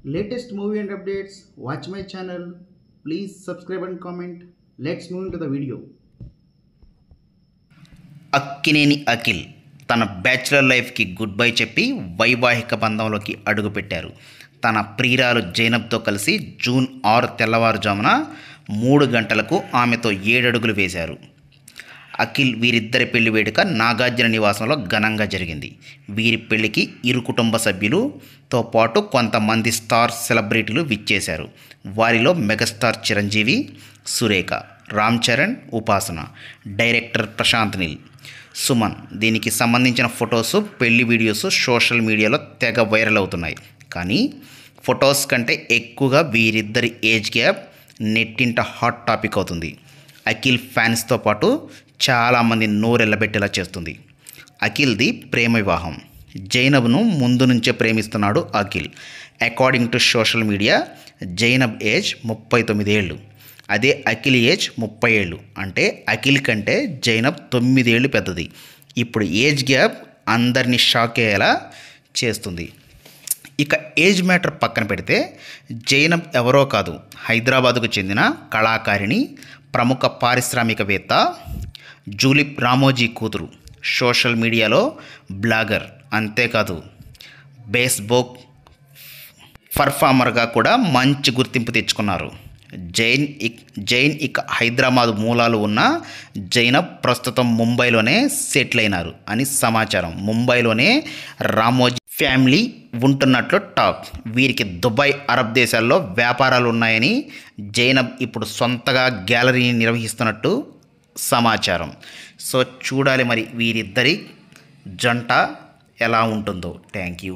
latest movie and updates, watch my channel. Please subscribe and comment. Let's move into the video. Akkineni Akhil తన bachelor లైఫ్కి good bye చెప్పి వైవాహిక బంధంలోకి అడుగుపెట్టారు. తన ప్రియురాలు జైనబ్తో కలిసి జూన్ 6 తెల్లవారుజామున 3 గంటలకు ఆమెతో 7 అడుగులు వేశారు. అఖిల్ వీరిద్దరి పెళ్లి వేడుక నాగార్జున నివాసంలో ఘనంగా జరిగింది. వీరి పెళ్లికి ఇరు కుటుంబ సభ్యులతో పాటు కొంతమంది స్టార్ సెలబ్రిటీలు విచ్చేశారు. వారిలో మెగాస్టార్ చిరంజీవి, సురేఖ, రామ్ చరణ్, ఉపాసన, డైరెక్టర్ ప్రశాంత్ నీల్, సుమన్. దీనికి సంబంధించిన ఫొటోస్, పెళ్లి వీడియోస్ సోషల్ మీడియాలో తెగ వైరల్ అవుతున్నాయి. కానీ ఫొటోస్ కంటే ఎక్కువగా వీరిద్దరి ఏజ్ గ్యాప్ నెట్టింట హాట్ టాపిక్ అవుతుంది. అఖిల్ ఫ్యాన్స్తో పాటు చాలామంది నోరెళ్ళబెట్టేలా చేస్తుంది. అఖిల్ది ప్రేమ వివాహం. జైనబ్ను ముందు నుంచే ప్రేమిస్తున్నాడు Akhil. According to social media Zainab age 39 ఏళ్ళు. అదే అఖిల్ ఏజ్ 30 ఏళ్ళు. అంటే అఖిల్ కంటే జైనబ్ 9 ఏళ్ళు పెద్దది. ఇప్పుడు ఏజ్ గ్యాప్ అందరినీ షాక్ అయ్యేలా చేస్తుంది. ఇక ఏజ్ మ్యాటర్ పక్కన పెడితే జైనబ్ ఎవరో కాదు, హైదరాబాదుకు చెందిన కళాకారిణి, ప్రముఖ పారిశ్రామికవేత్త జూలిప్ రామోజీ కూతురు. సోషల్ మీడియాలో బ్లాగర్, అంతేకాదు బేస్బాల్ పర్ఫార్మర్గా కూడా మంచి గుర్తింపు తెచ్చుకున్నారు. జైన్ ఇక హైదరాబాద్ మూలాలు ఉన్న జైనబ్ ప్రస్తుతం ముంబైలోనే సెటిల్ అయినారు అని సమాచారం. ముంబైలోనే రామోజీ ఫ్యామిలీ ఉంటున్నట్లు టాక్. వీరికి దుబాయ్, అరబ్ దేశాల్లో వ్యాపారాలు ఉన్నాయని జైనబ్ ఇప్పుడు సొంతగా గ్యాలరీని నిర్వహిస్తున్నట్టు సమాచారం. సో చూడాలి మరి వీరిద్దరి జంట ఎలా ఉంటుందో. Thank you.